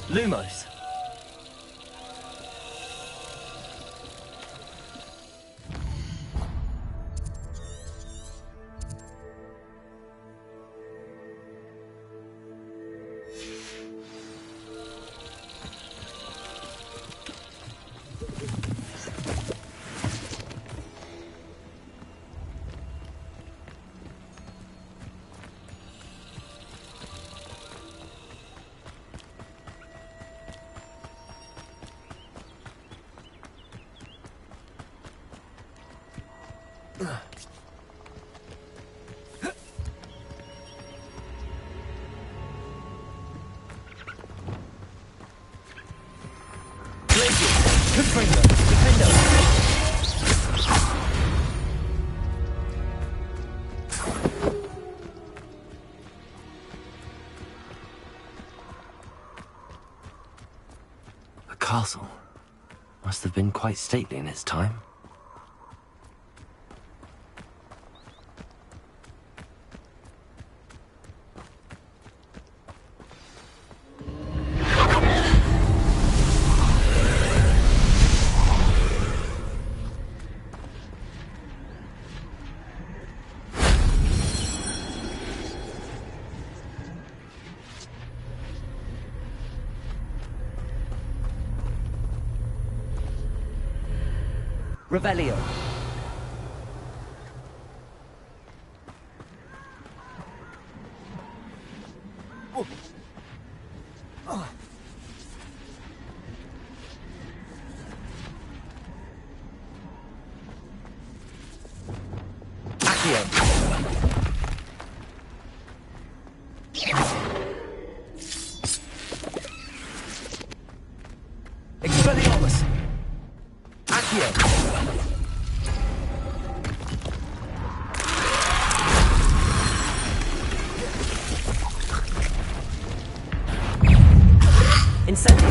Lumos. The castle must have been quite stately in its time. Revelio. Expelliarmus! Accio! Incendio!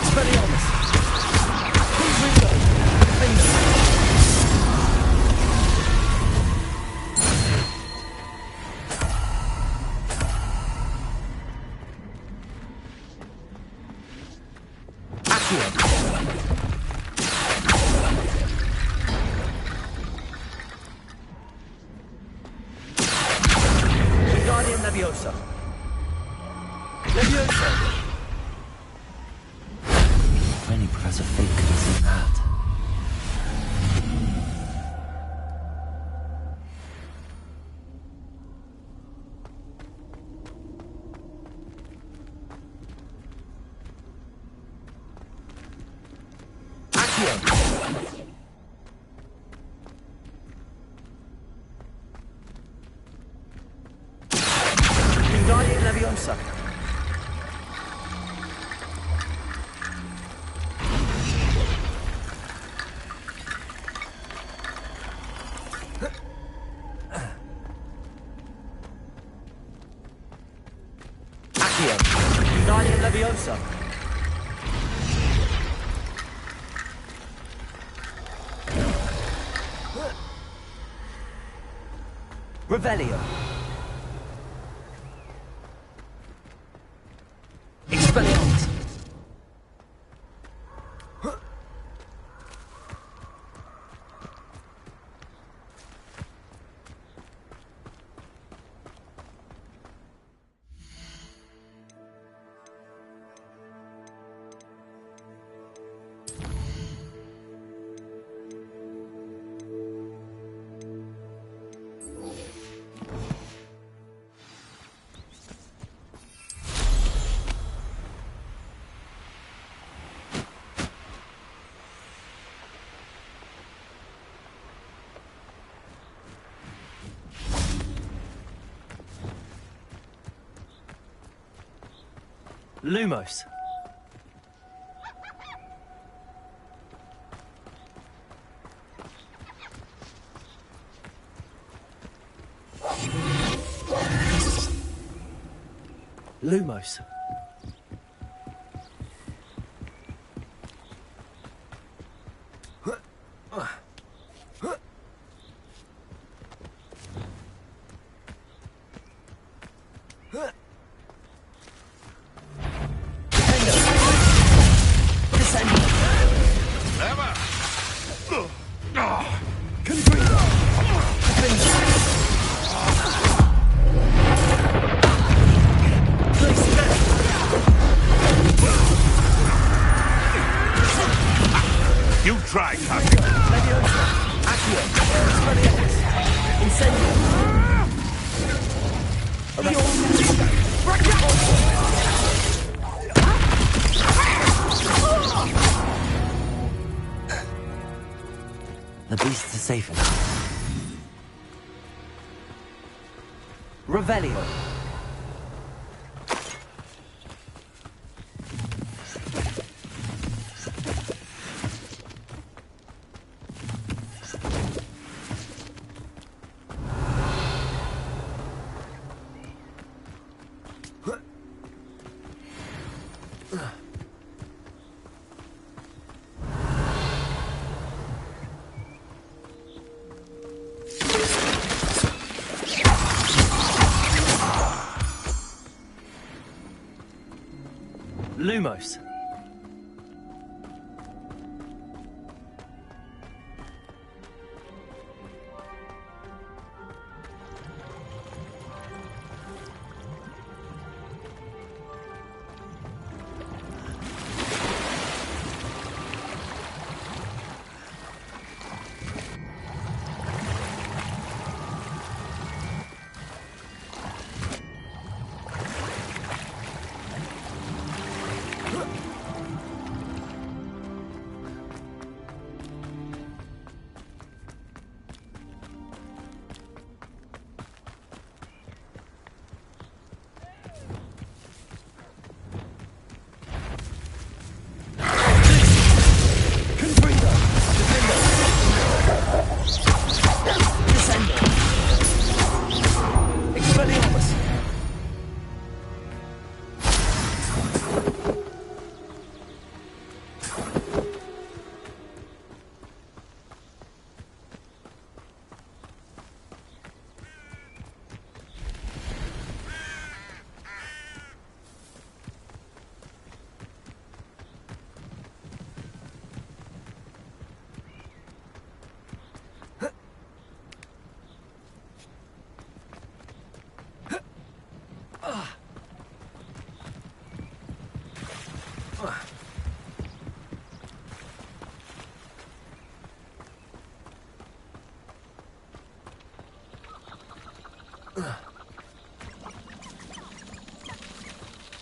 Expelliarmus! Quinquito! Defender! Leviosa. Leviosa. If only Professor Fig could have seen that. Leviosa. Accio. Guardian Leviosa. Revelio. Expelliarmus. Lumos. Lumos. You try, Tusk. The beasts are safe enough. Revelio. Lumos.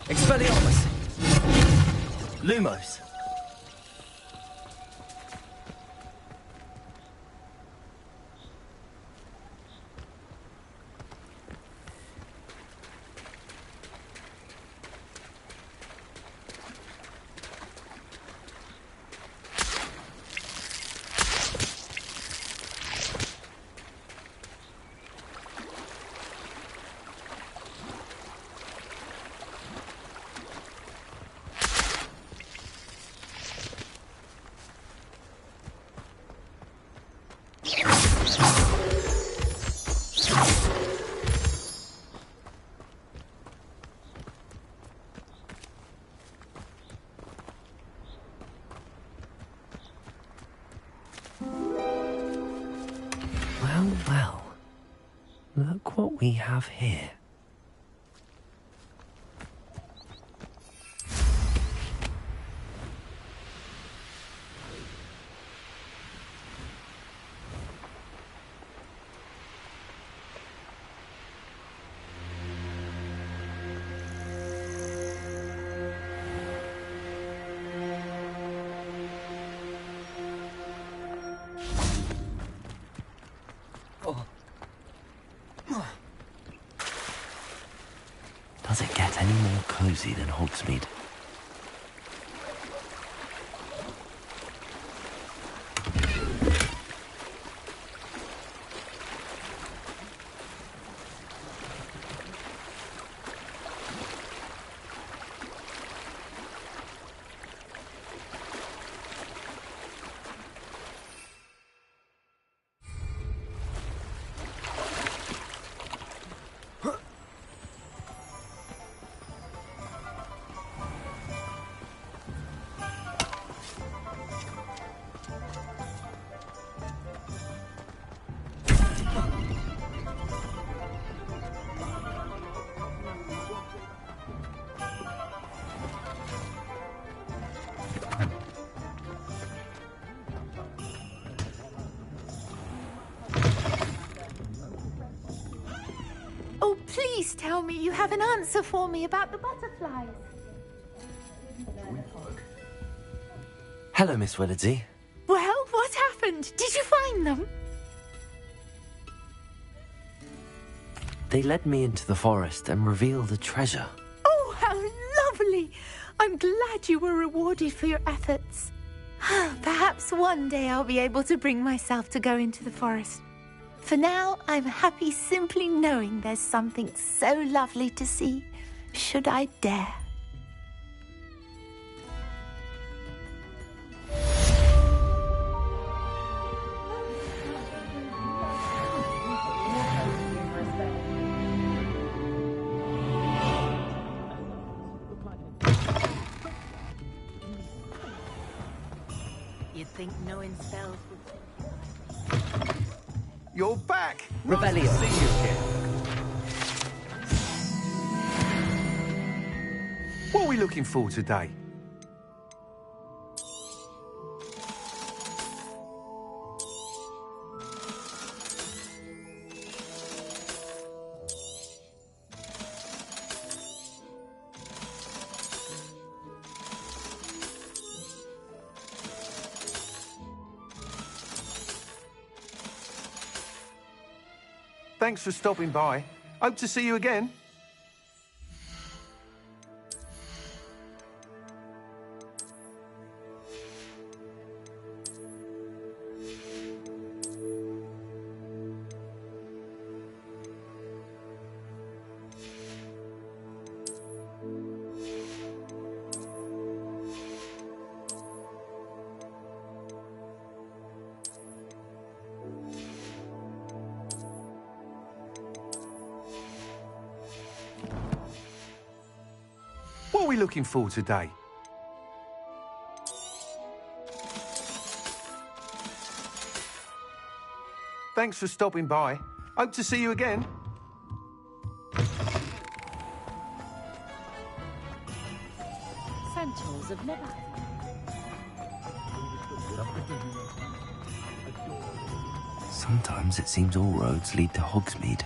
Expelliarmus. Lumos. Well, well. Look what we have here. Does it get any more cozy than Hogsmeade? please tell me you have an answer for me about the butterflies. Hello, Miss Willardsey. Well, what happened? Did you find them? They led me into the forest and revealed a treasure. Oh, how lovely! I'm glad you were rewarded for your efforts. Perhaps one day I'll be able to bring myself to go into the forest. For now, I'm happy simply knowing there's something so lovely to see, should I dare. You'd think knowing spells would... You're back! Revelio. Nice to see you again. What are we looking for today? Thanks for stopping by. Hope to see you again. What are we looking for today? Thanks for stopping by. Hope to see you again. Centaurs have never... Sometimes it seems all roads lead to Hogsmeade.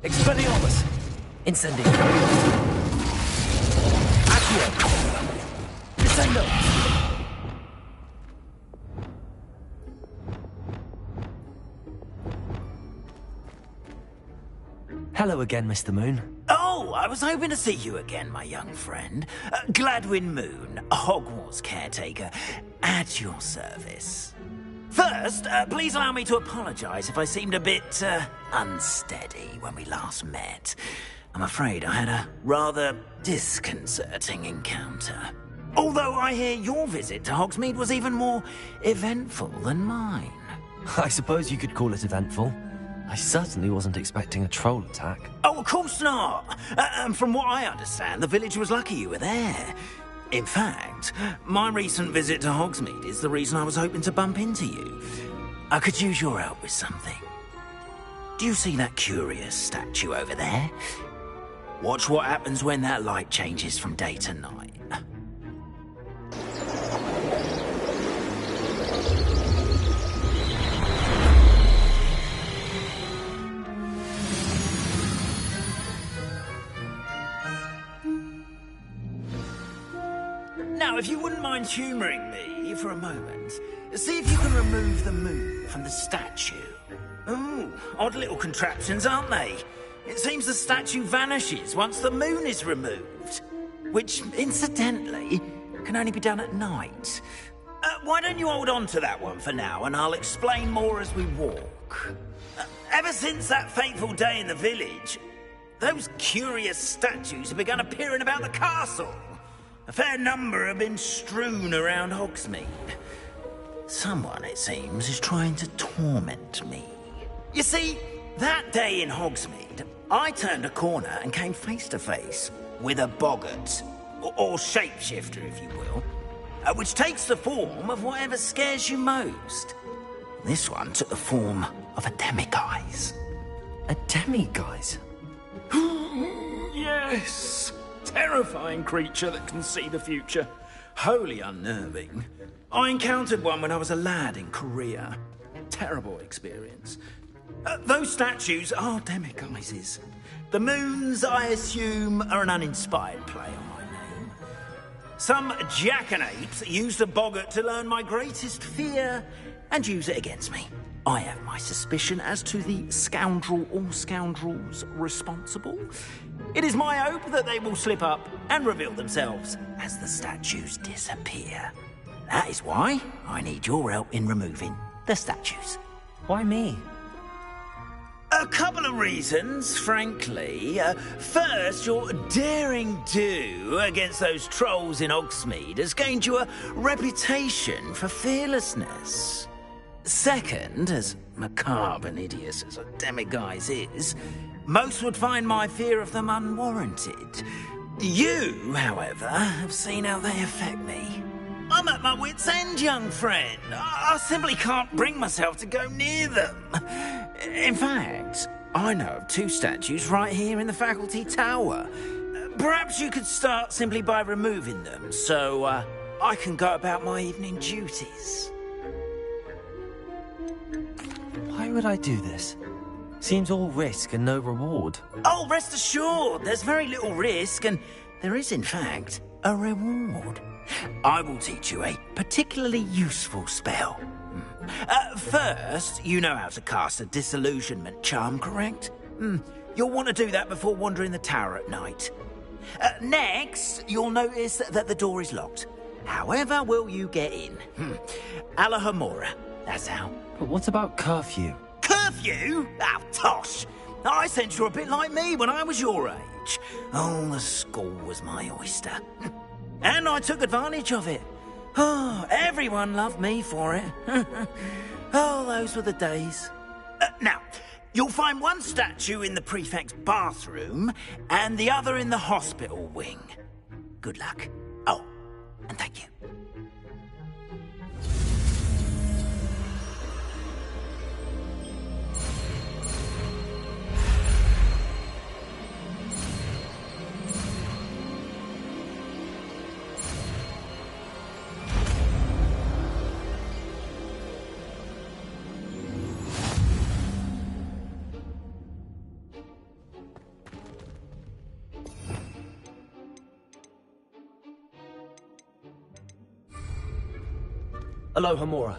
Expelliarmus! Incendio! Accio! Descendo! Hello again, Mr. Moon. Oh, I was hoping to see you again, my young friend. Gladwin Moon, Hogwarts caretaker, at your service. First, please allow me to apologize if I seemed a bit, unsteady when we last met. I'm afraid I had a rather disconcerting encounter. Although I hear your visit to Hogsmeade was even more eventful than mine. I suppose you could call it eventful. I certainly wasn't expecting a troll attack. Oh, of course not! And from what I understand, the village was lucky you were there. In fact, my recent visit to Hogsmeade is the reason I was hoping to bump into you. I could use your help with something. Do you see that curious statue over there? Watch what happens when that light changes from day to night. Now, if you wouldn't mind humouring me for a moment, see if you can remove the moon from the statue. Ooh, odd little contraptions, aren't they? It seems the statue vanishes once the moon is removed. Which, incidentally, can only be done at night. Why don't you hold on to that one for now, and I'll explain more as we walk. Ever since that fateful day in the village, those curious statues have begun appearing about the castle. A fair number have been strewn around Hogsmeade. Someone, it seems, is trying to torment me. You see, that day in Hogsmeade, I turned a corner and came face to face with a boggart, or shapeshifter, if you will, which takes the form of whatever scares you most. This one took the form of a demiguise. A demiguise? Yes! Terrifying creature that can see the future. Wholly unnerving. I encountered one when I was a lad in Korea. Terrible experience. Those statues are demiguises. The moons, I assume, are an uninspired play on my name. Some jackanapes used a boggart to learn my greatest fear and use it against me. I have my suspicion as to the scoundrel or scoundrels responsible. It is my hope that they will slip up and reveal themselves as the statues disappear. That is why I need your help in removing the statues. Why me? A couple of reasons, frankly. First, your daring do against those trolls in Hogsmeade has gained you a reputation for fearlessness. Second, as macabre and hideous as a demiguise is, most would find my fear of them unwarranted. You, however, have seen how they affect me. I'm at my wit's end, young friend. I simply can't bring myself to go near them. In fact, I know of two statues right here in the faculty tower. Perhaps you could start simply by removing them, so I can go about my evening duties. Why would I do this? Seems all risk and no reward. Oh, rest assured, there's very little risk, and there is, in fact, a reward. I will teach you a particularly useful spell. First, you know how to cast a disillusionment charm, correct? You'll want to do that before wandering the tower at night. Next, you'll notice that the door is locked. However will you get in? Alahomora, that's how. But what about curfew? Curfew? Oh, tosh! I sense you're a bit like me when I was your age. Oh, the school was my oyster. And I took advantage of it. Oh, everyone loved me for it. Oh, those were the days. Now, you'll find one statue in the prefect's bathroom and the other in the hospital wing. Good luck. Oh, and thank you. Alohomora.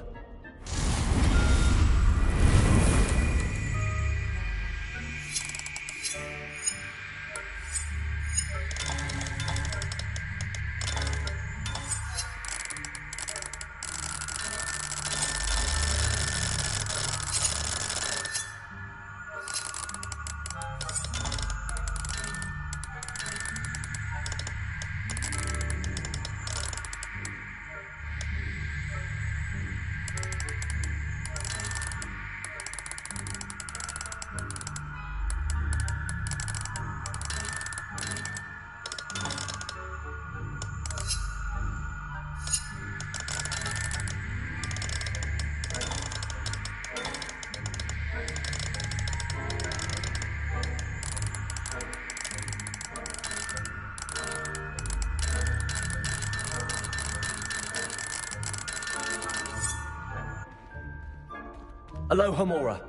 Aloha Mora.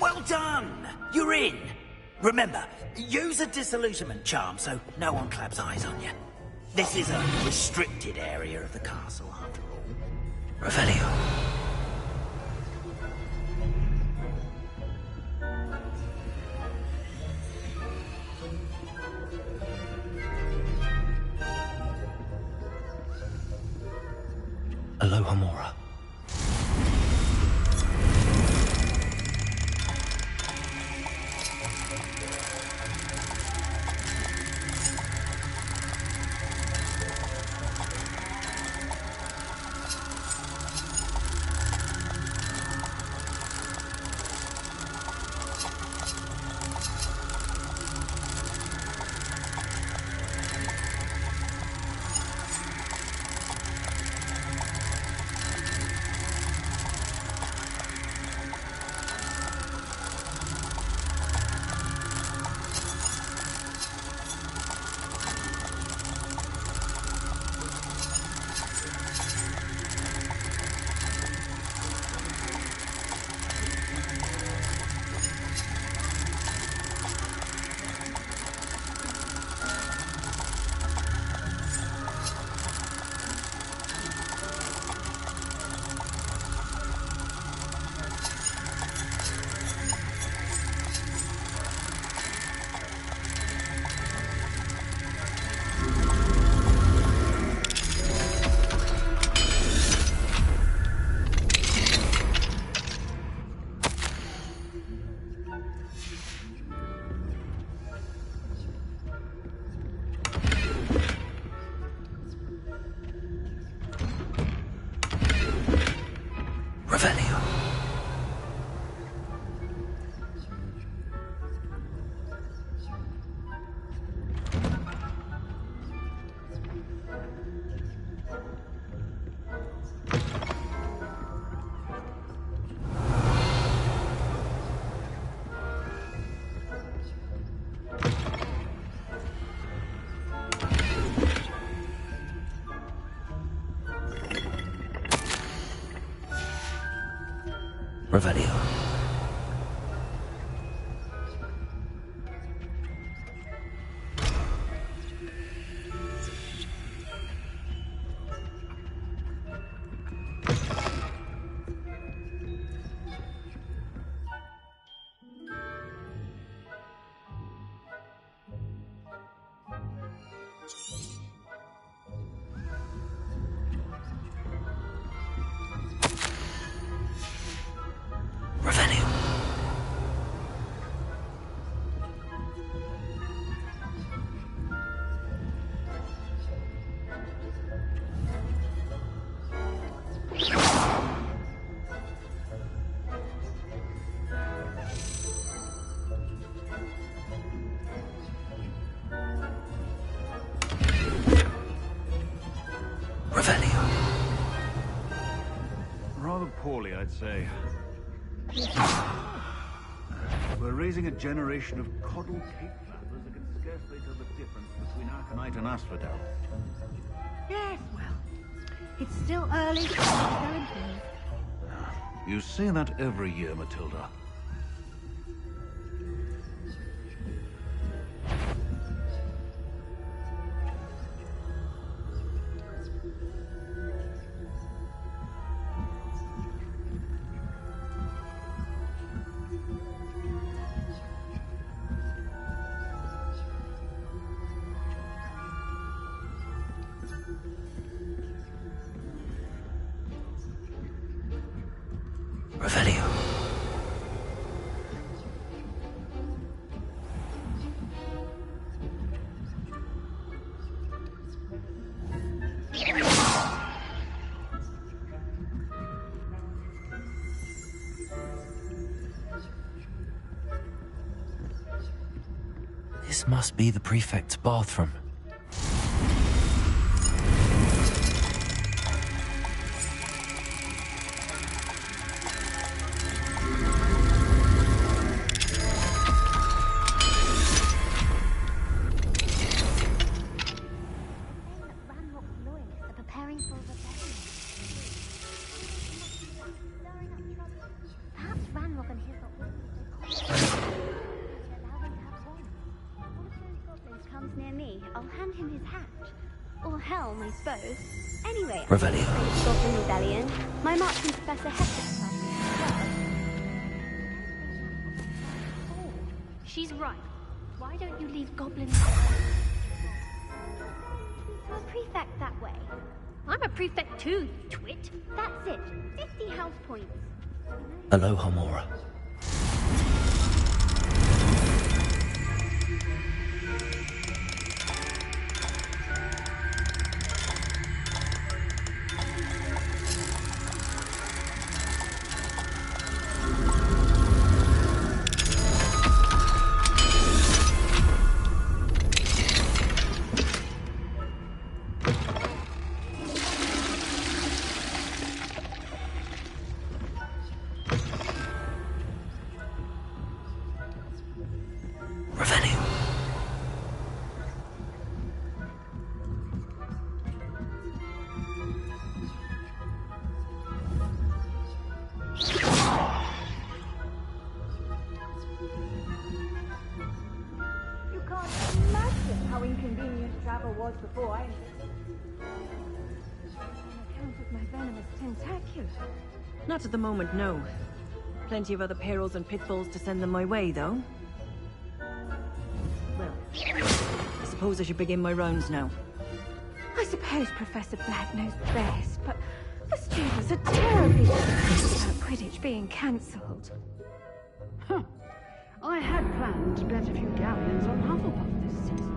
Well done! You're in! Remember, use a disillusionment charm so no one claps eyes on you. This is a restricted area of the castle, after all. Revelio. Aloha Mora. Revelio. Revelio. Revelio. Revelio. Rather poorly, I'd say. We're raising a generation of coddled cape flappers that can scarcely tell the difference between Aconite and Asphodel. Yes, well, it's still early, so let's go and leave. You say that every year, Matilda. Revelio. This must be the prefect's bathroom. Revelio. Goblin Rebellion. My marching professor Hector asked me as well. Oh, she's right. Why don't you leave goblins alone? You're a prefect that way. I'm a prefect too, you twit. That's it. 50 house points. Hello, Homora. Not at the moment, no. Plenty of other perils and pitfalls to send them my way, though. Well, I suppose I should begin my rounds now. I suppose Professor Black knows best, but the students are terribly pissed about Quidditch being cancelled. Huh. I had planned to bet a few galleons on Hufflepuff this season.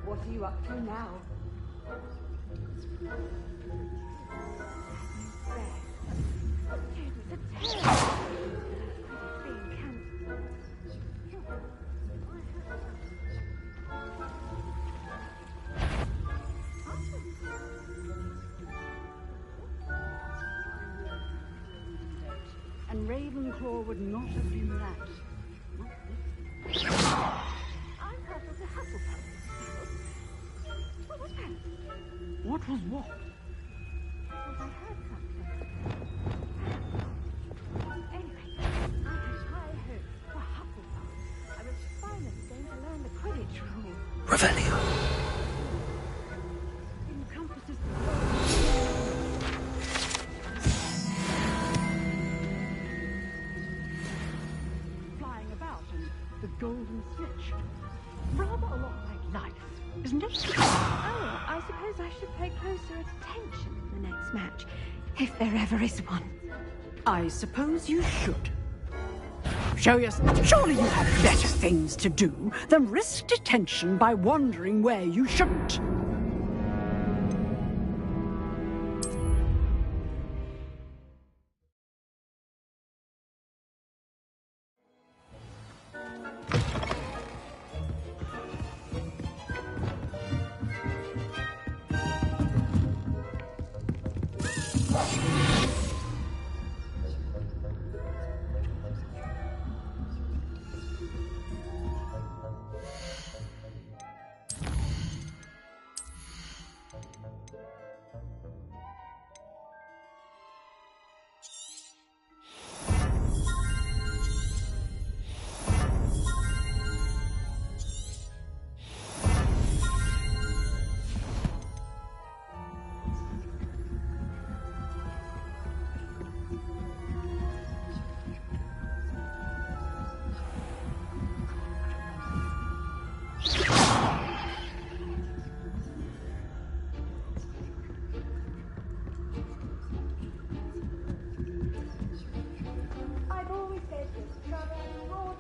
What are you up to now? And Ravenclaw would not have been that. Not this. I'm purple to Hufflepuff. What was that? What was what? I heard something. Anyway, I had high hopes for Hufflepuff. I was finally going to learn the Quidditch rules. Revelio. Encompasses flying about. the golden snitch. Rather a lot like life, isn't it? Oh, I suppose I should pay closer attention in the next match, if there ever is one. I suppose you should. Surely you have better things to do than risk detention by wandering where you shouldn't.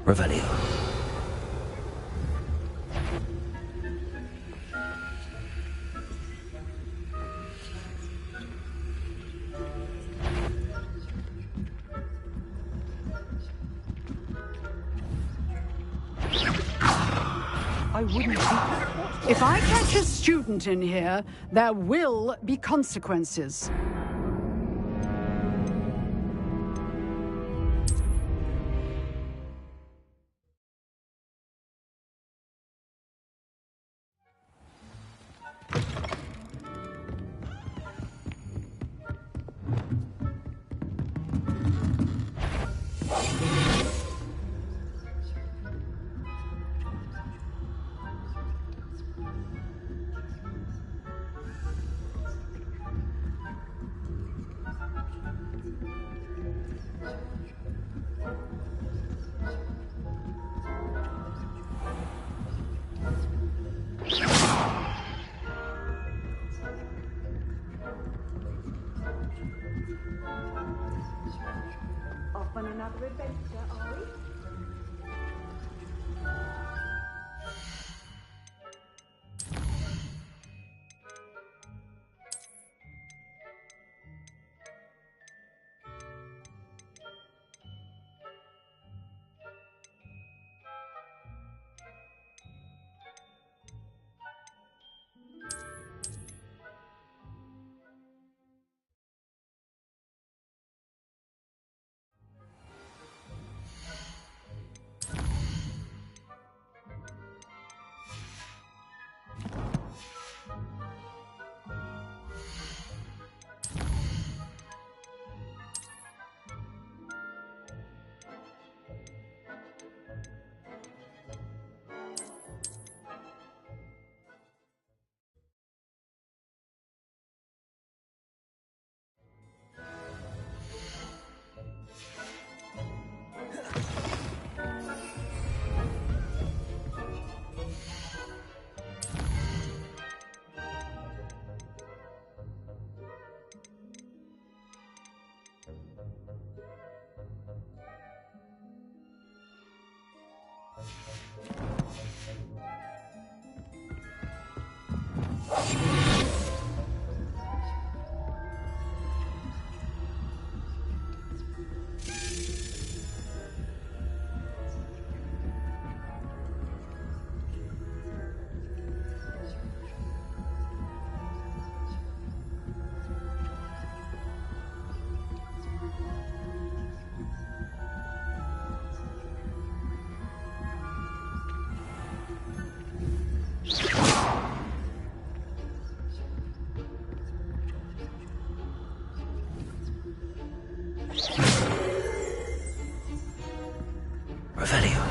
Revelio. I wouldn't be. If I catch a student in here, there will be consequences. Off on another adventure, are we? Revelio.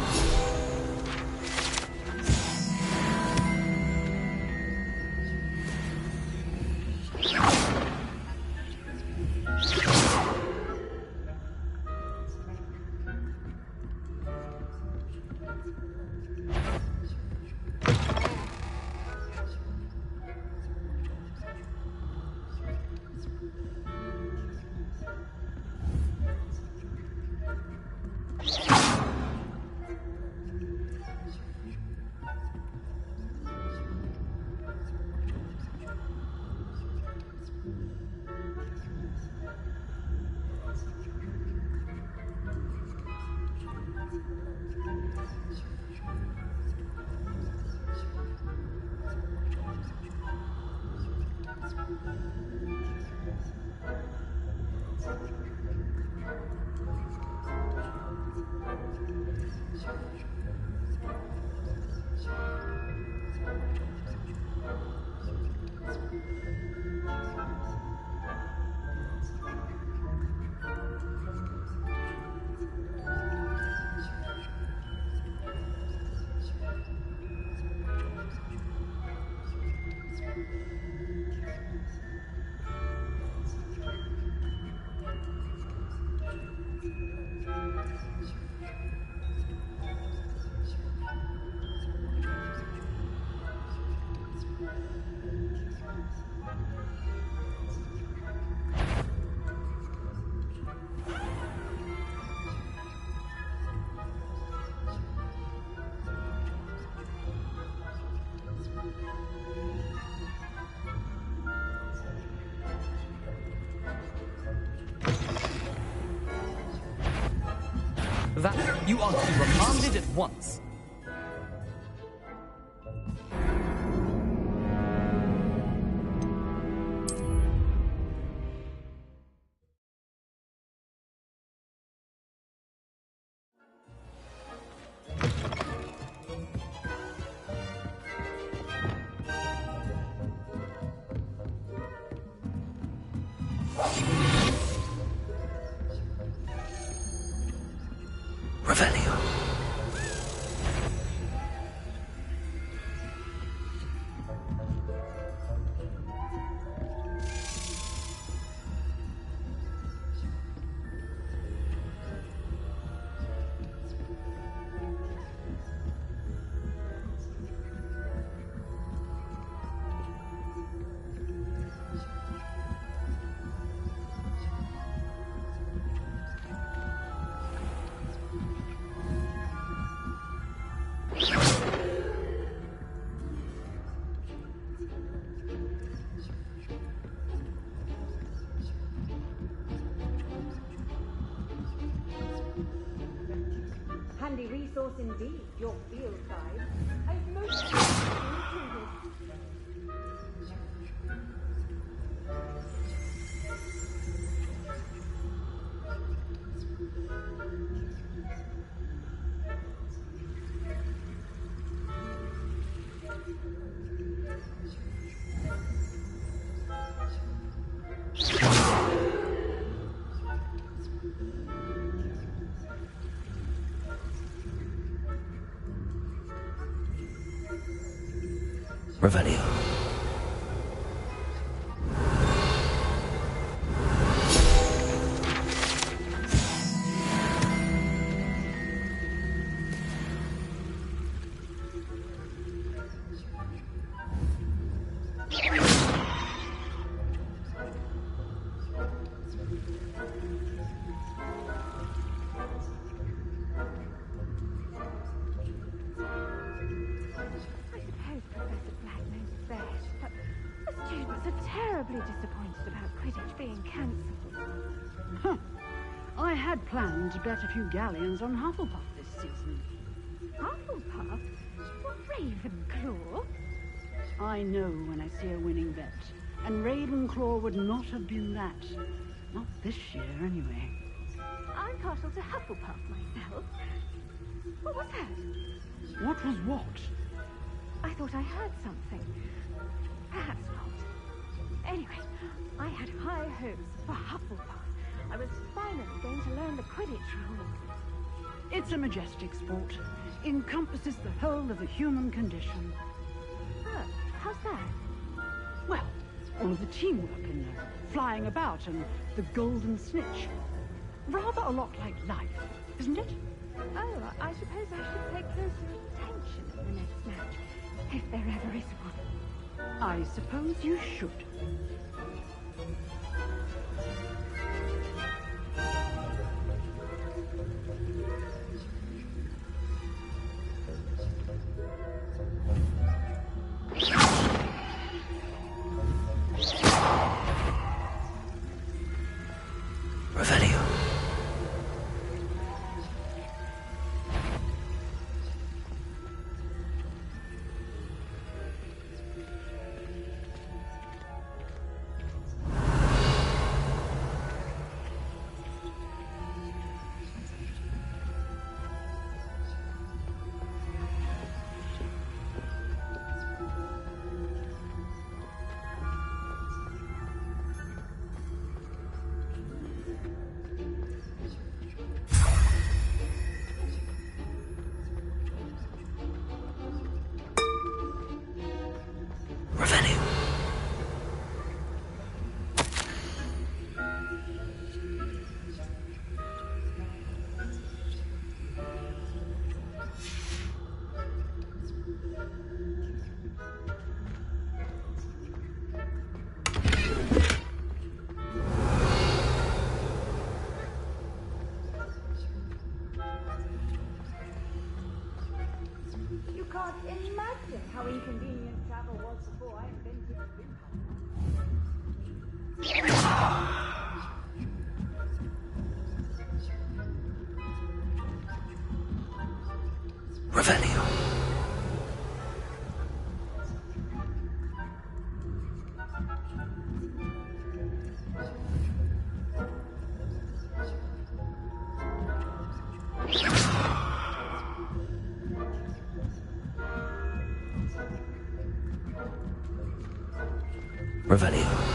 That you are to be remanded at once. Revelio. Handy resource indeed, your field guide. I've most included. Revelio. Disappointed about Quidditch being cancelled. Huh. I had planned to bet a few galleons on Hufflepuff this season. Hufflepuff? What, Ravenclaw? I know when I see a winning bet, and Ravenclaw would not have been that. Not this year, anyway. I'm partial to Hufflepuff myself. What was that? What was what? I thought I heard something. Perhaps not. Anyway, I had high hopes for Hufflepuff. I was finally going to learn the Quidditch rules. It's a majestic sport. Encompasses the whole of the human condition. Oh, how's that? Well, all of the teamwork and the flying about and the golden snitch. Rather a lot like life, isn't it? Oh, I suppose I should pay closer attention in the next match, if there ever is one. I suppose you should. Revelio. Revelio. You can't imagine how inconvenient travel was before I invented Revelio. Revelio. Revelio.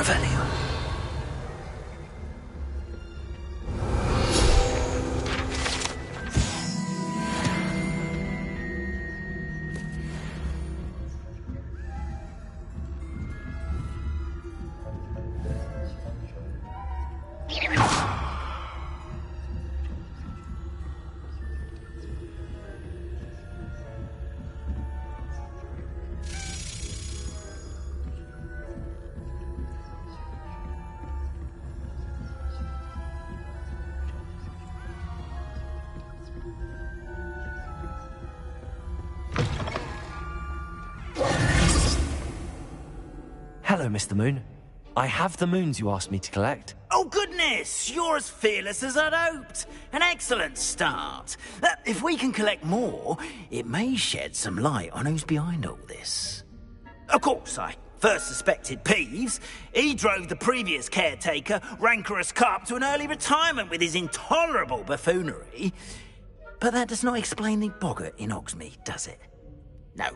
Revelio. Hello, Mr. Moon. I have the moons you asked me to collect. Oh, goodness! You're as fearless as I'd hoped. An excellent start. If we can collect more, it may shed some light on who's behind all this. Of course, I first suspected Peeves. He drove the previous caretaker, Rancorous Carp, to an early retirement with his intolerable buffoonery. But that does not explain the boggart in Hogsmeade, does it? No.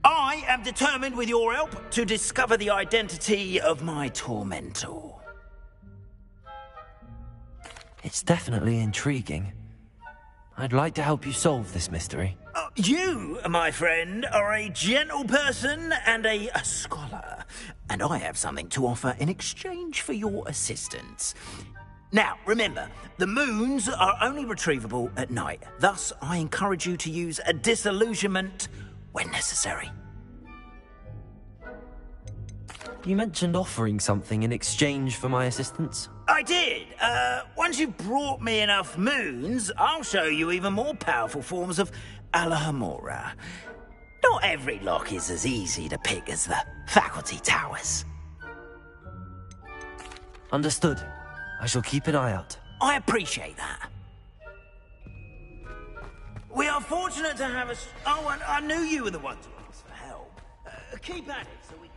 I am determined, with your help, to discover the identity of my tormentor. It's definitely intriguing. I'd like to help you solve this mystery. You, my friend, are a gentle person and a scholar, and I have something to offer in exchange for your assistance. Now, remember, the moons are only retrievable at night. Thus, I encourage you to use a disillusionment when necessary. You mentioned offering something in exchange for my assistance. I did. Once you've brought me enough moons, I'll show you even more powerful forms of Alohomora. Not every lock is as easy to pick as the faculty towers. Understood. I shall keep an eye out. I appreciate that. We are fortunate to have us. Oh, and I knew you were the one to ask for help. Keep at it so we can.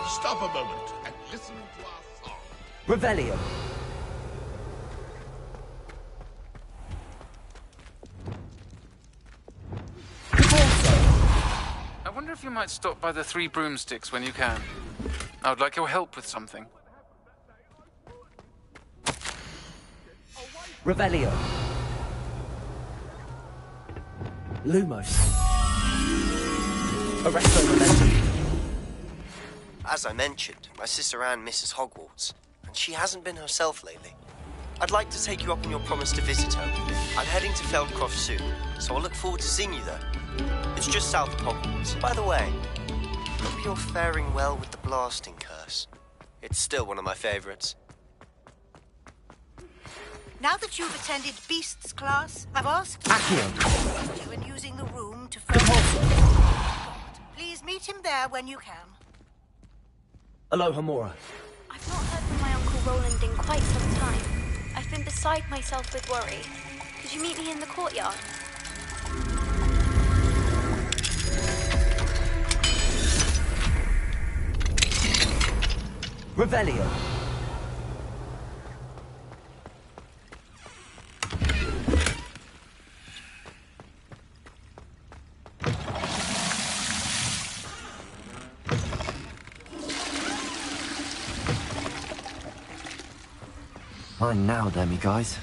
Stop a moment and listen to our song. Revelio. I wonder if you might stop by the Three Broomsticks when you can. I would like your help with something. Revelio. Lumos. Arresto Momentum. As I mentioned, my sister Anne misses Hogwarts, and she hasn't been herself lately. I'd like to take you up on your promise to visit her. I'm heading to Feldcroft soon, so I'll look forward to seeing you there. It's just south of Hogwarts. By the way, hope you're faring well with the blasting curse. It's still one of my favorites. Now that you've attended Beasts class, I've asked Accio. you in using the room to Please meet him there when you can. Alohomora. I've not heard from my Uncle Roland in quite some time. I've been beside myself with worry. Could you meet me in the courtyard? Revelio. Mine now, Demi, guys.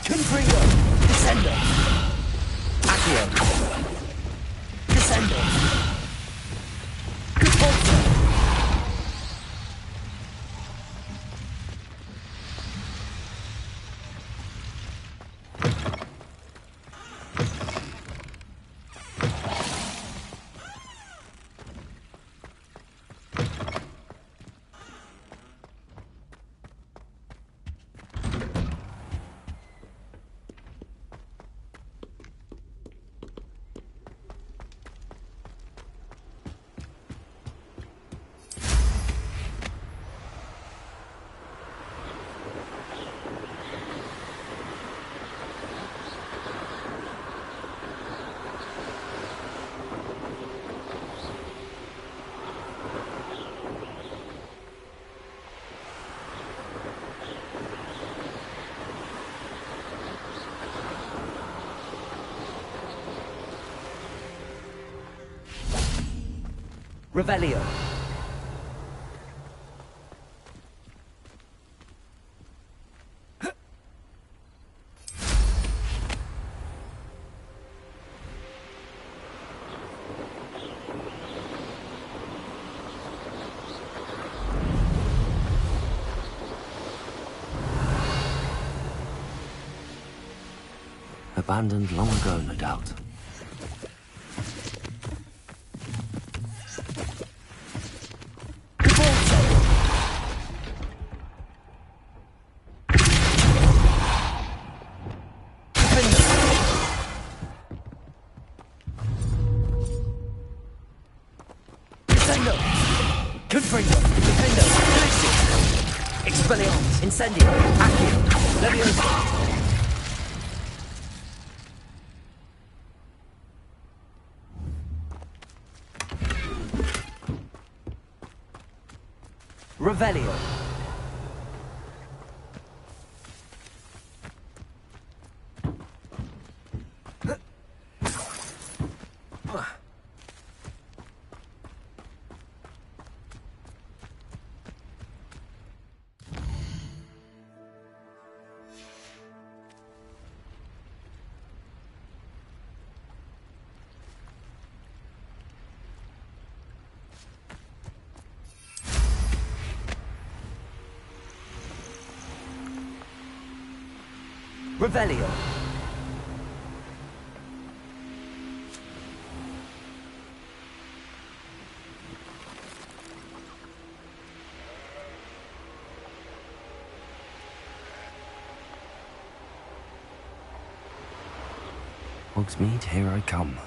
Confringo! Descendo! Accio! Descendo! Repulsor! Revelio. Abandoned long ago, no doubt. Incendio, Accio, Leviosa. Revelio. Revelio. Hogsmeade, here I come.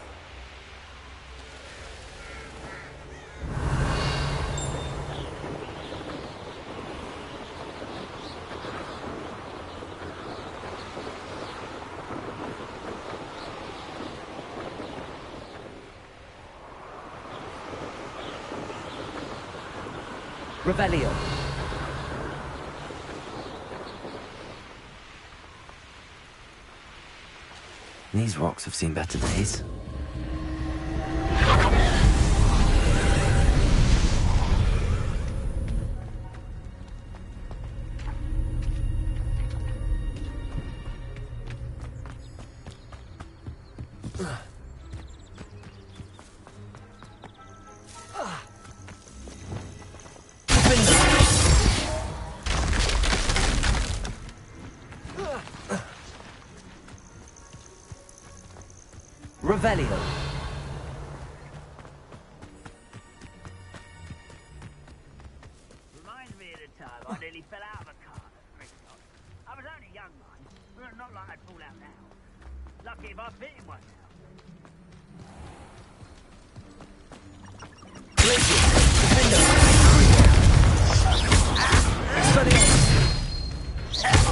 Revelio. These rocks have seen better days. Revelio. Reminds me of the time I nearly fell out of a car at Bristol. I was only young, mind, but not like I'd fall out now. Lucky if I fit in one now.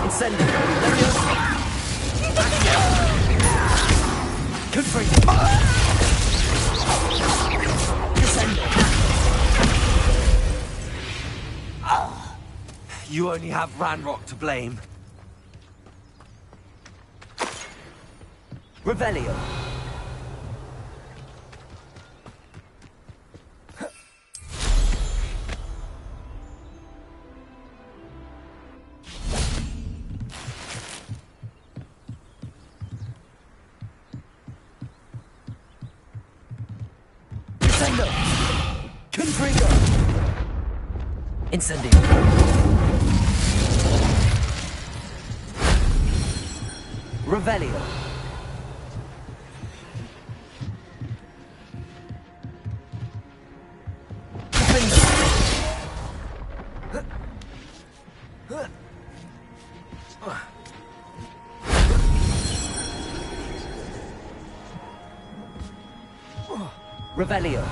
Incendio. Confront. You only have Ranrock to blame. Revelio. Incendio. Revelio. Revelio.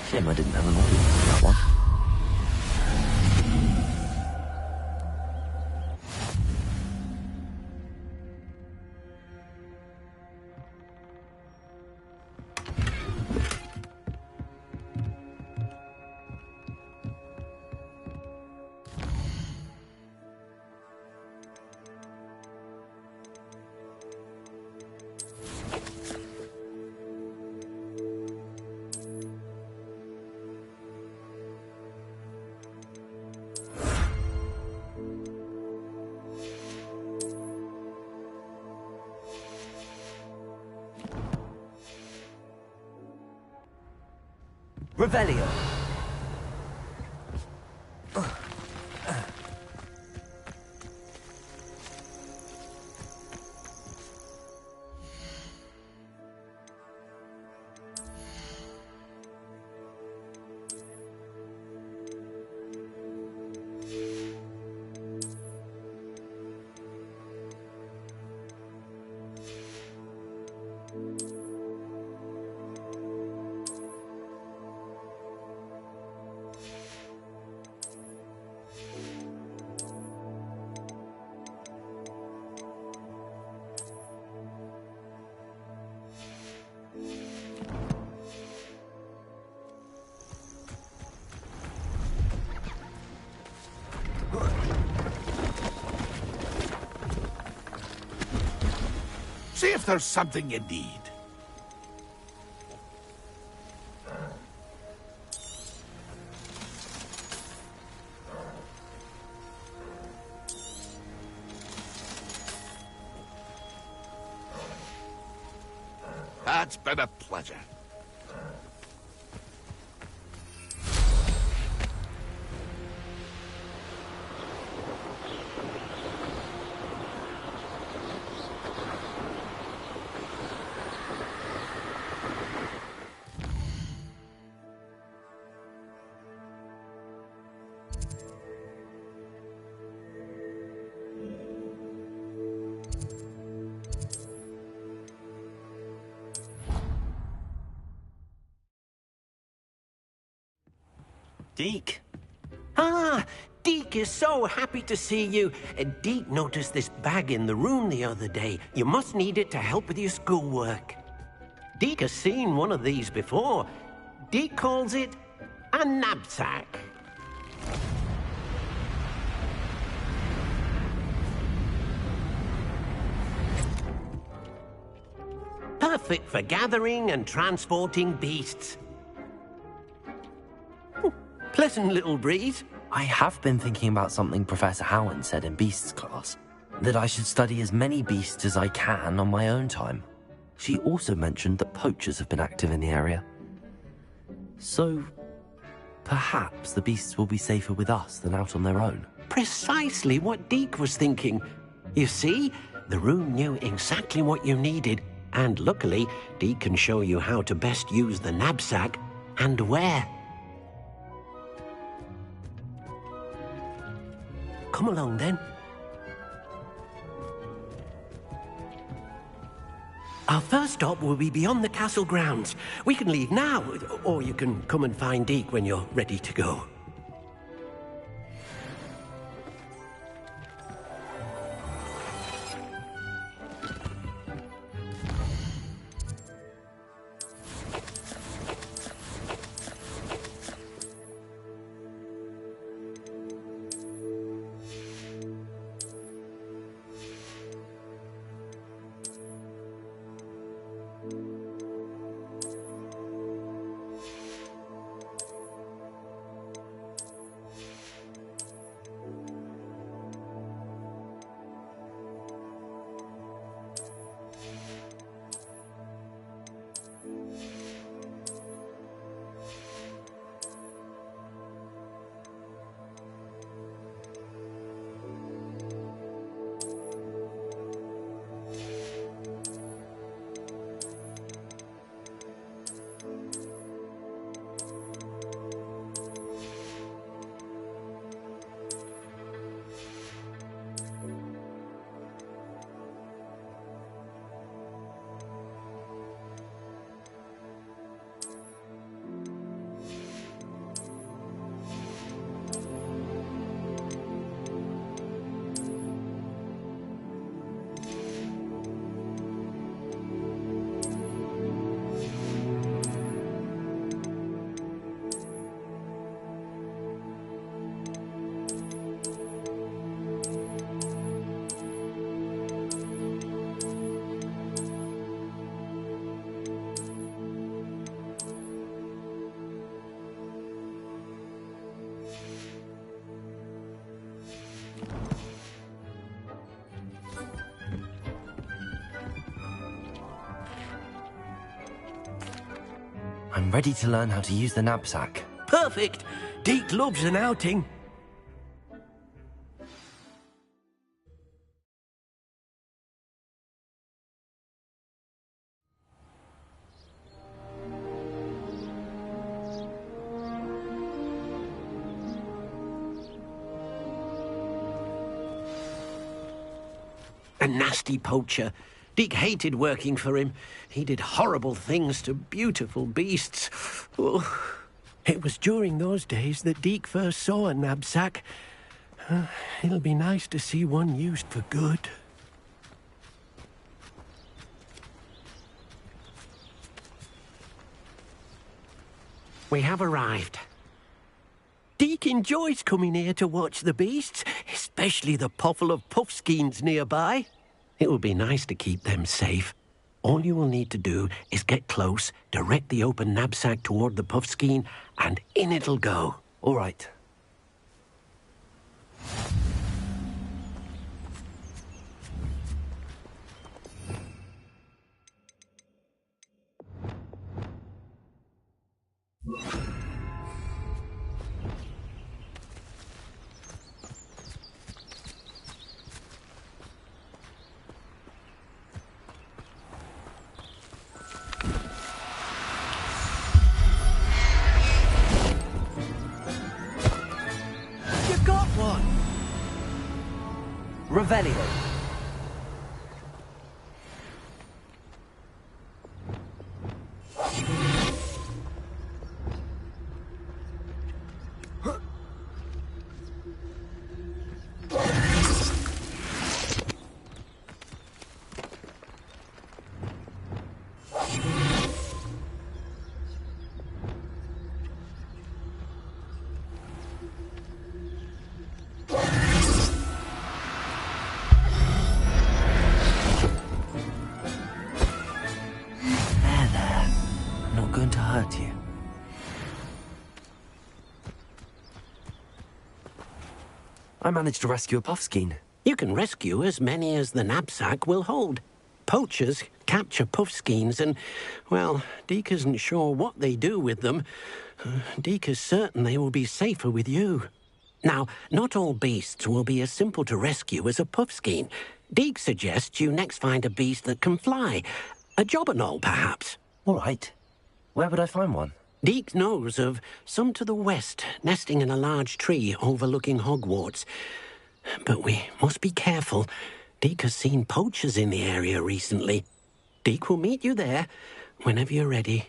Shame I didn't have an audience for that one. Revelio. See if there's something you need. It's been a pleasure. Deke. Ah, Deke is so happy to see you. Deke noticed this bag in the room the other day. You must need it to help with your schoolwork. Deke has seen one of these before. Deke calls it a knapsack. Perfect for gathering and transporting beasts. Pleasant little breeze. I have been thinking about something Professor Howland said in Beasts class, that I should study as many beasts as I can on my own time. She also mentioned that poachers have been active in the area. So, perhaps the beasts will be safer with us than out on their own. Precisely what Deke was thinking. You see, the room knew exactly what you needed, and luckily, Deke can show you how to best use the knapsack and where. Come along, then. Our first stop will be beyond the castle grounds. We can leave now, or you can come and find Deke when you're ready to go. I'm ready to learn how to use the knapsack. Perfect! Deke loves an outing. A nasty poacher. Deke hated working for him. He did horrible things to beautiful beasts. Oh, it was during those days that Deke first saw a knapsack. It'll be nice to see one used for good. We have arrived. Deke enjoys coming here to watch the beasts, especially the potful of puffskeins nearby. It will be nice to keep them safe. All you will need to do is get close, direct the open knapsack toward the puffskein, and in it'll go. All right. on. Revelio. Going to hurt you. I managed to rescue a puffskein. You can rescue as many as the knapsack will hold. Poachers capture puffskeins and, well, Deke isn't sure what they do with them. Deke is certain they will be safer with you. Now, not all beasts will be as simple to rescue as a puffskein. Deke suggests you next find a beast that can fly. A jobberknoll, perhaps. All right. Where would I find one? Deke knows of some to the west, nesting in a large tree overlooking Hogwarts. But we must be careful. Deke has seen poachers in the area recently. Deke will meet you there whenever you're ready.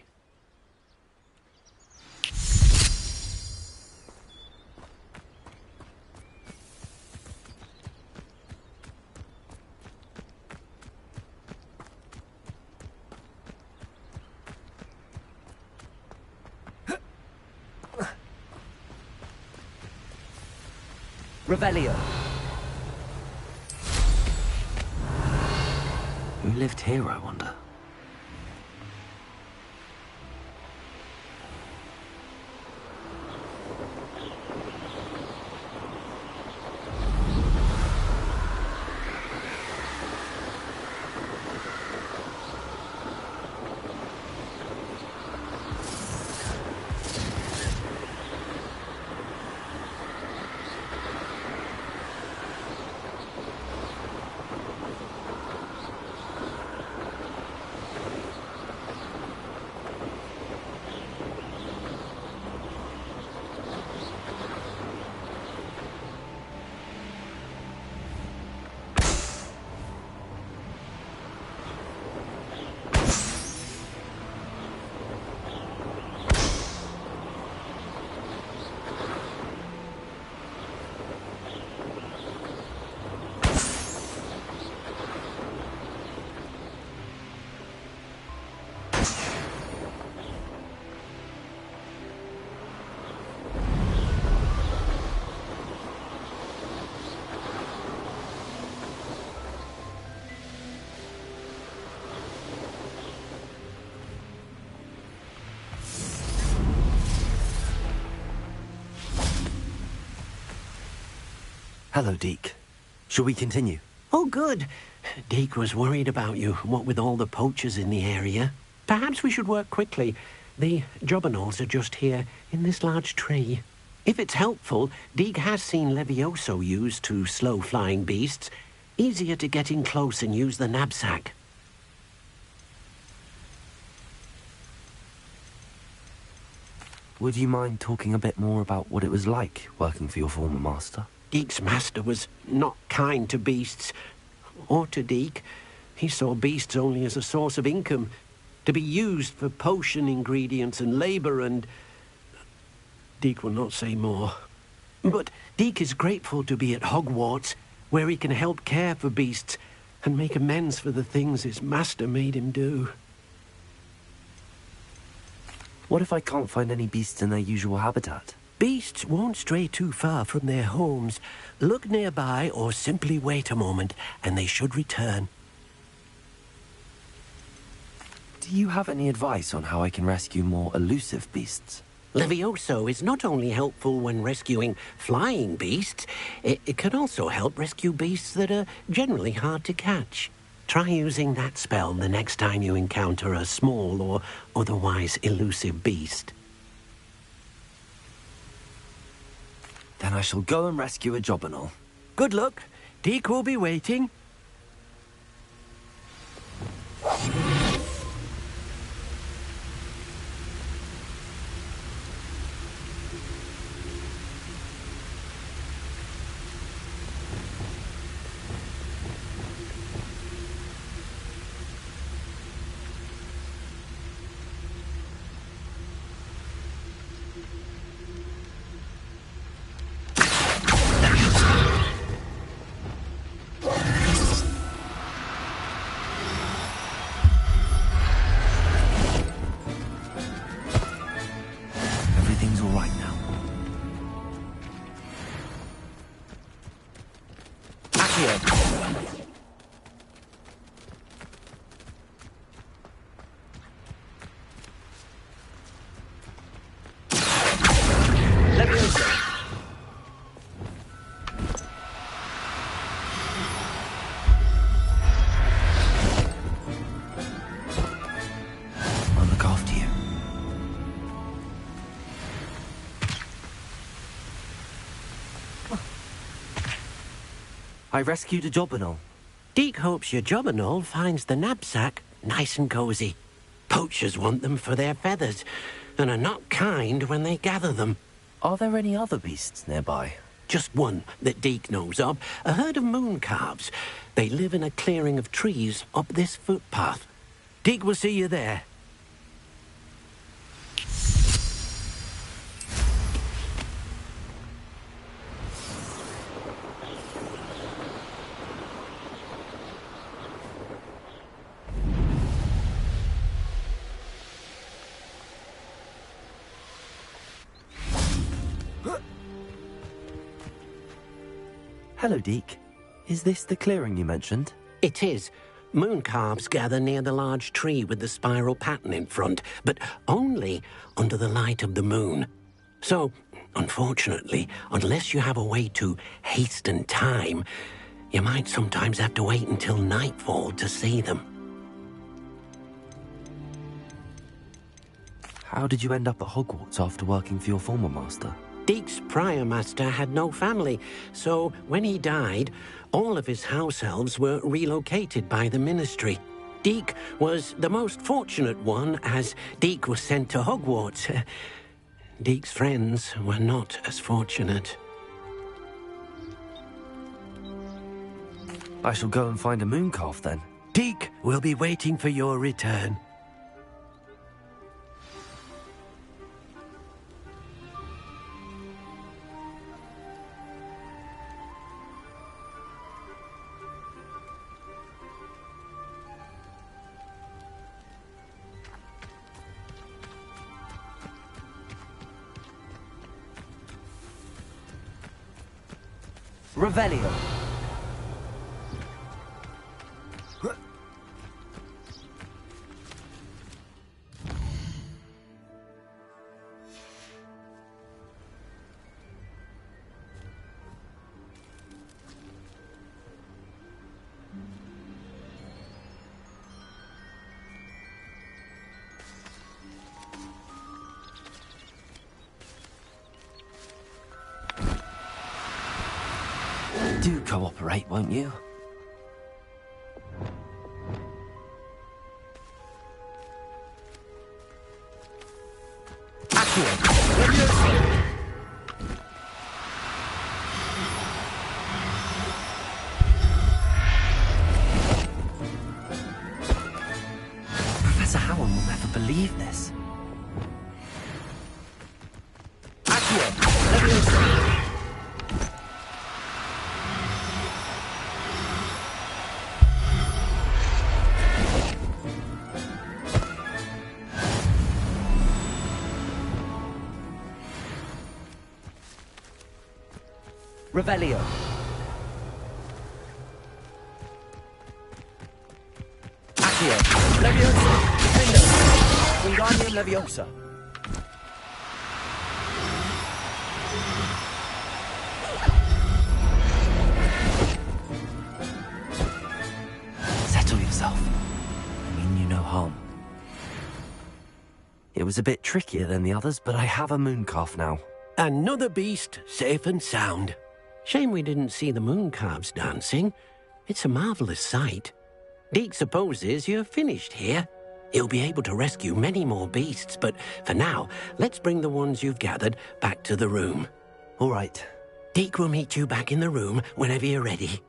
Revelio. Who lived here, I wonder? Hello, Deke. Shall we continue? Oh, good. Deke was worried about you, what with all the poachers in the area. Perhaps we should work quickly. The jobberknolls are just here, in this large tree. If it's helpful, Deke has seen Levioso used to slow flying beasts. Easier to get in close and use the knapsack. Would you mind talking a bit more about what it was like working for your former master? Deke's master was not kind to beasts, or to Deke. He saw beasts only as a source of income, to be used for potion ingredients and labour and... Deke will not say more. But Deke is grateful to be at Hogwarts, where he can help care for beasts and make amends for the things his master made him do. What if I can't find any beasts in their usual habitat? Beasts won't stray too far from their homes. Look nearby or simply wait a moment, and they should return. Do you have any advice on how I can rescue more elusive beasts? Levioso is not only helpful when rescuing flying beasts, it can also help rescue beasts that are generally hard to catch. Try using that spell the next time you encounter a small or otherwise elusive beast. Then I shall go and rescue a jobberknoll. Good luck. Deke will be waiting. Accio! Leviosa! I'll look after you. I rescued a Jobberknoll. Deke hopes your Jobberknoll finds the knapsack nice and cozy. Poachers want them for their feathers, and are not kind when they gather them. Are there any other beasts nearby? Just one that Deke knows of, a herd of moon calves. They live in a clearing of trees up this footpath. Deke will see you there. Hello, Deke. Is this the clearing you mentioned? It is. Moon calves gather near the large tree with the spiral pattern in front, but only under the light of the moon. So, unfortunately, unless you have a way to hasten time, you might sometimes have to wait until nightfall to see them. How did you end up at Hogwarts after working for your former master? Deke's prior master had no family, so when he died, all of his house elves were relocated by the ministry. Deke was the most fortunate one, as Deke was sent to Hogwarts. Deke's friends were not as fortunate. I shall go and find a moon calf then. Deke will be waiting for your return. Revelio. Do cooperate, won't you? Professor Howard will never believe this. Revelio. Accio. Leviosa. Defendo. Wingardium Leviosa. Settle yourself. I mean you no harm. It was a bit trickier than the others, but I have a moon calf now. Another beast, safe and sound. Shame we didn't see the moon calves dancing. It's a marvelous sight. Deke supposes you're finished here. He'll be able to rescue many more beasts, but for now, let's bring the ones you've gathered back to the room. All right. Deke will meet you back in the room whenever you're ready.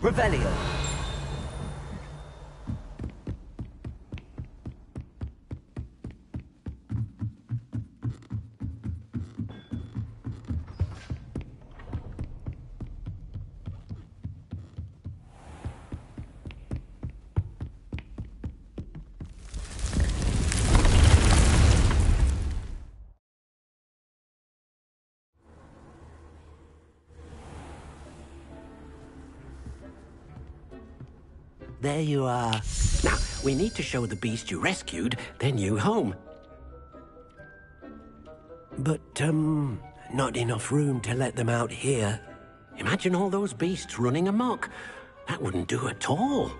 Revelio. There you are. Now, we need to show the beast you rescued their new home. But, not enough room to let them out here. Imagine all those beasts running amok. That wouldn't do at all.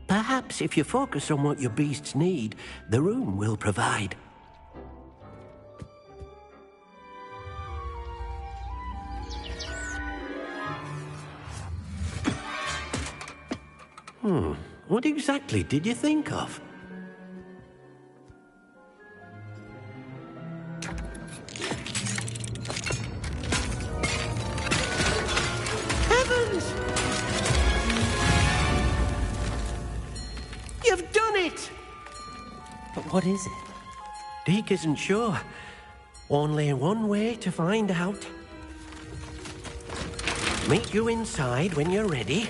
Perhaps if you focus on what your beasts need, the room will provide. What exactly did you think of? Heavens! You've done it! But what is it? Deke isn't sure. Only one way to find out. Meet you inside when you're ready.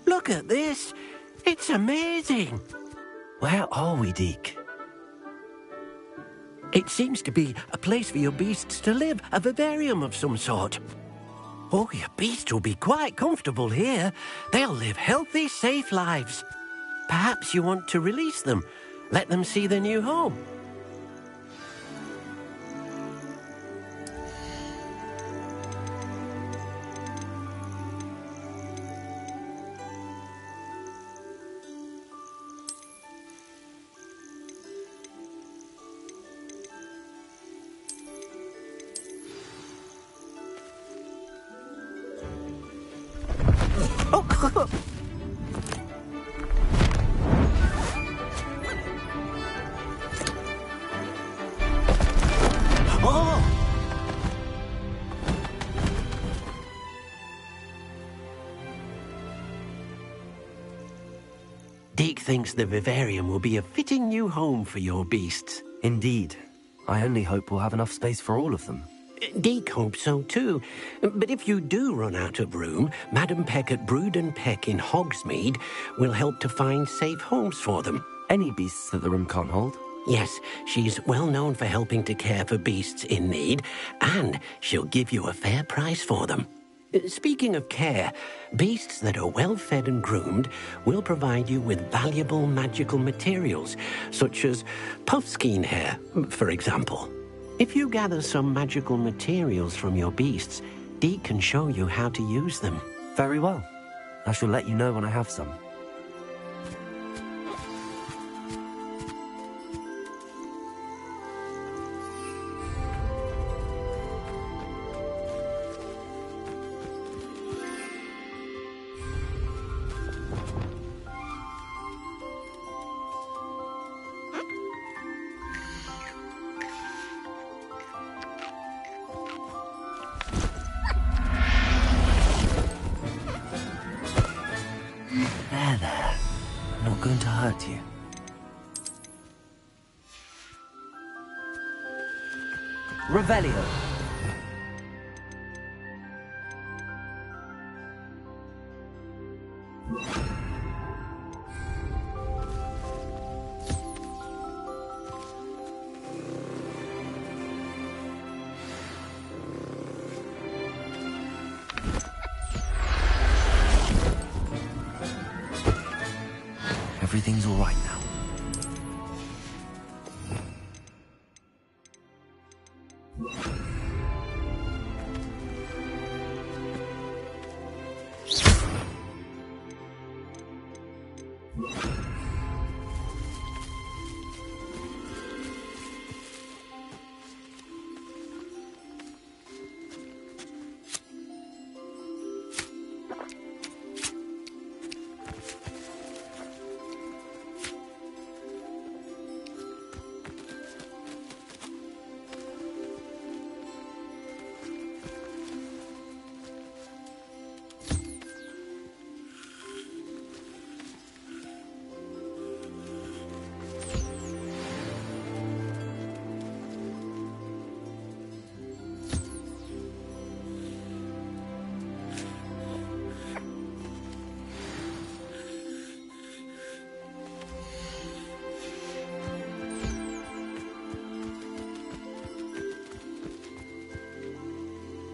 Look at this. It's amazing. Where are we, Deke? It seems to be a place for your beasts to live, a vivarium of some sort. Oh, your beasts will be quite comfortable here. They'll live healthy, safe lives. Perhaps you want to release them, let them see their new home. Deke thinks the vivarium will be a fitting new home for your beasts. Indeed. I only hope we'll have enough space for all of them. Deke hopes so too. But if you do run out of room, Madam Peck at Brood and Peck in Hogsmeade will help to find safe homes for them. Any beasts that the room can't hold? Yes, she's well known for helping to care for beasts in need, and she'll give you a fair price for them. Speaking of care, beasts that are well fed and groomed will provide you with valuable magical materials, such as puffskein hair, for example. If you gather some magical materials from your beasts, Deke can show you how to use them. Very well. I shall let you know when I have some. There. I'm not going to hurt you. Revelio. Everything's all right now.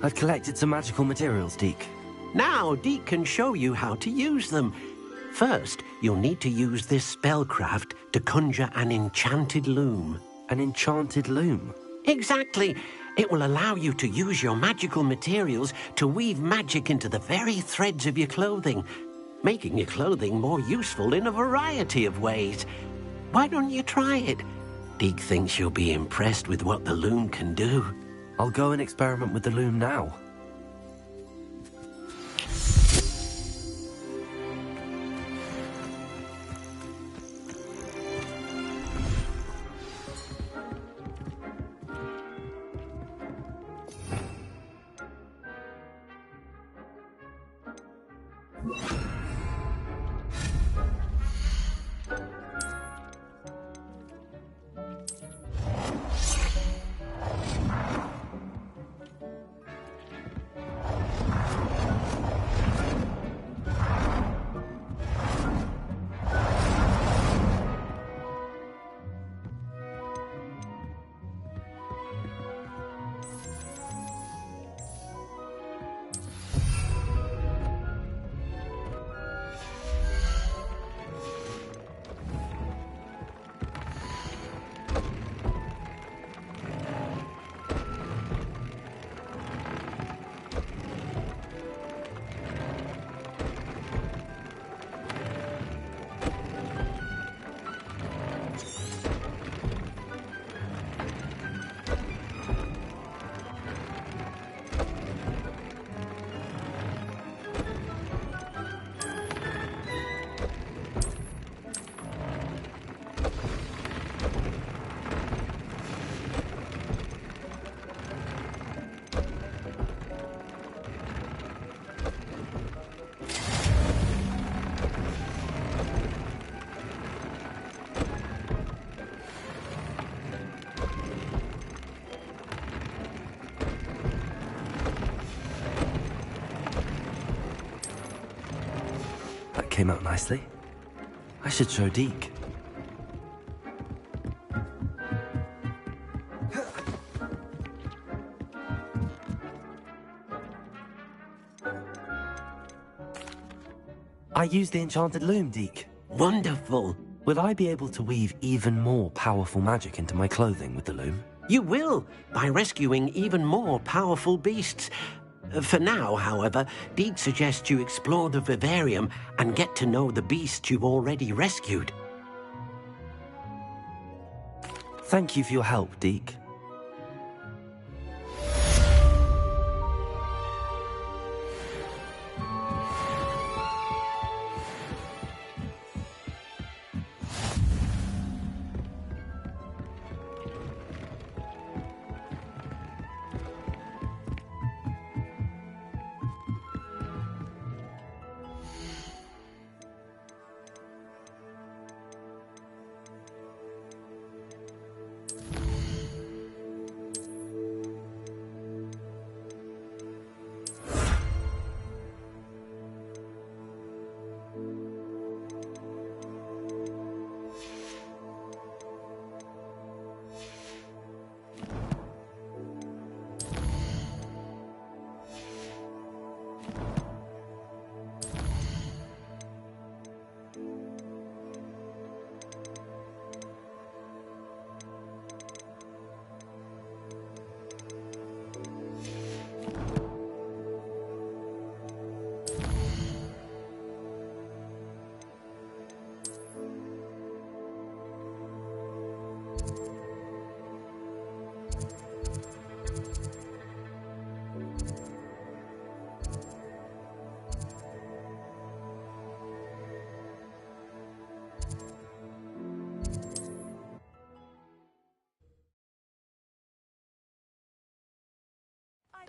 I've collected some magical materials, Deke. Now, Deke can show you how to use them. First, you'll need to use this spellcraft to conjure an enchanted loom. An enchanted loom? Exactly. It will allow you to use your magical materials to weave magic into the very threads of your clothing, making your clothing more useful in a variety of ways. Why don't you try it? Deke thinks you'll be impressed with what the loom can do. I'll go and experiment with the loom now. Came out nicely. I should show Deke. I used the enchanted loom, Deke. Wonderful. Will I be able to weave even more powerful magic into my clothing with the loom? You will, by rescuing even more powerful beasts. For now, however, Deke suggests you explore the vivarium and get to know the beasts you've already rescued. Thank you for your help, Deke.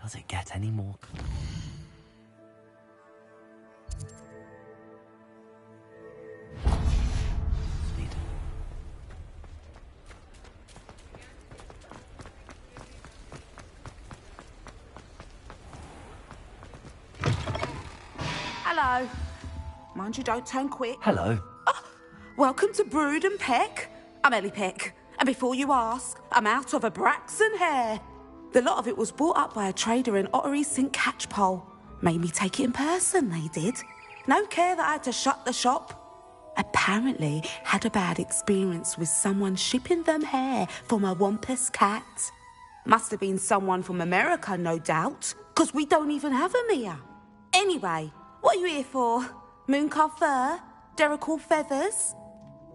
Does it get any more? Sweet. Hello. Mind you don't turn quick. Hello. Oh, welcome to Brood and Peck. I'm Ellie Peck. And before you ask, I'm out of a Braxton hair. The lot of it was bought up by a trader in Ottery St. Catchpole. Made me take it in person, they did. No care that I had to shut the shop. Apparently had a bad experience with someone shipping them hair from a Wampus cat. Must have been someone from America, no doubt, because we don't even have them here. Anyway, what are you here for? Mooncar fur? Derrickle feathers?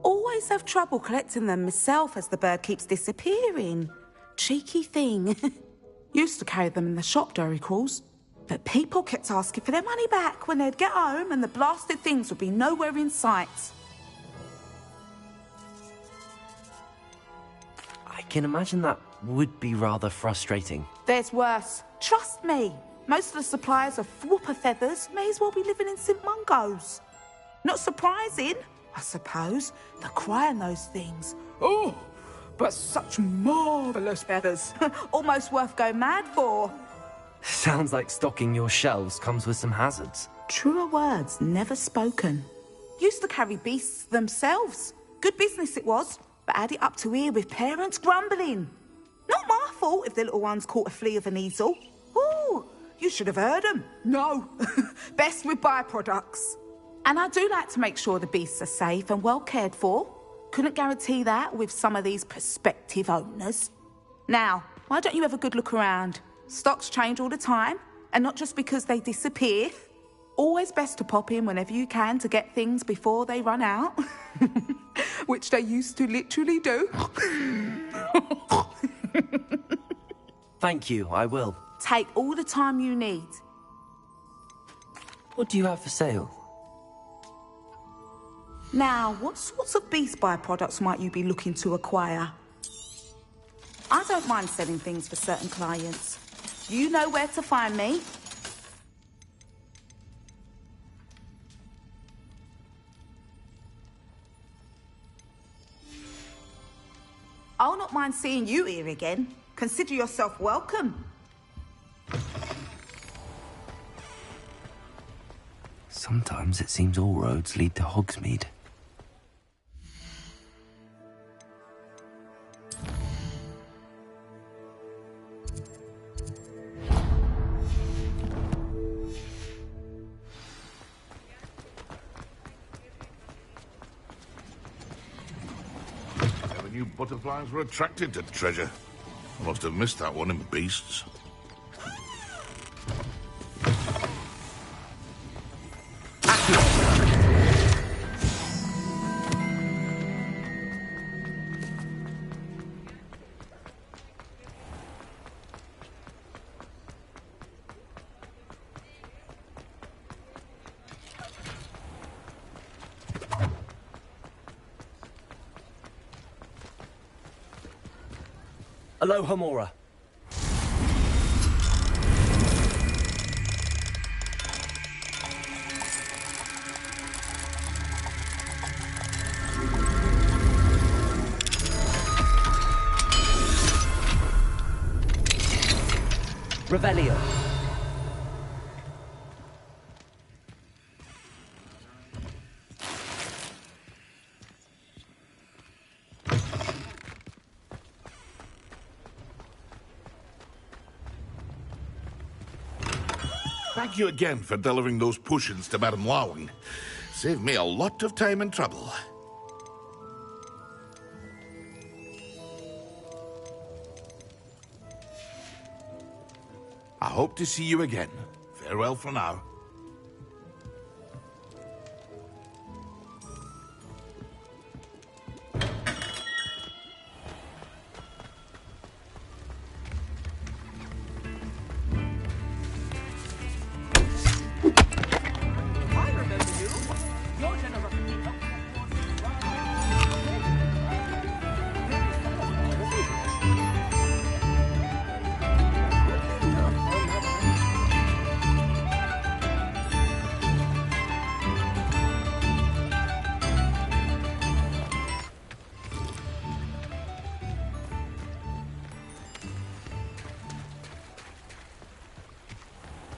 Always have trouble collecting them myself as the bird keeps disappearing. Cheeky thing. Used to carry them in the shop, Derricles. But people kept asking for their money back when they'd get home and the blasted things would be nowhere in sight. I can imagine that would be rather frustrating. There's worse. Trust me. Most of the suppliers of whooper feathers may as well be living in St. Mungo's. Not surprising, I suppose. The cry on those things. Oh, but such marvellous feathers. Almost worth going mad for. Sounds like stocking your shelves comes with some hazards. Truer words never spoken. Used to carry beasts themselves. Good business it was, but had it up to here with parents grumbling. Not my fault if the little ones caught a flea of an easel. Ooh, you should have heard them. No, best with byproducts. And I do like to make sure the beasts are safe and well cared for. Couldn't guarantee that with some of these prospective owners. Now, why don't you have a good look around? Stocks change all the time, and not just because they disappear. Always best to pop in whenever you can to get things before they run out. Which they used to literally do. Thank you, I will. Take all the time you need. What do you have for sale? Now, what sorts of beast byproducts might you be looking to acquire? I don't mind selling things for certain clients. You know where to find me. I'll not mind seeing you here again. Consider yourself welcome. Sometimes it seems all roads lead to Hogsmeade. Never knew butterflies were attracted to treasure. I must have missed that one in Beasts. Aloha Mora. Revelio. Thank you again for delivering those potions to Madame Lawing. Saved me a lot of time and trouble. I hope to see you again. Farewell for now.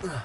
Ugh.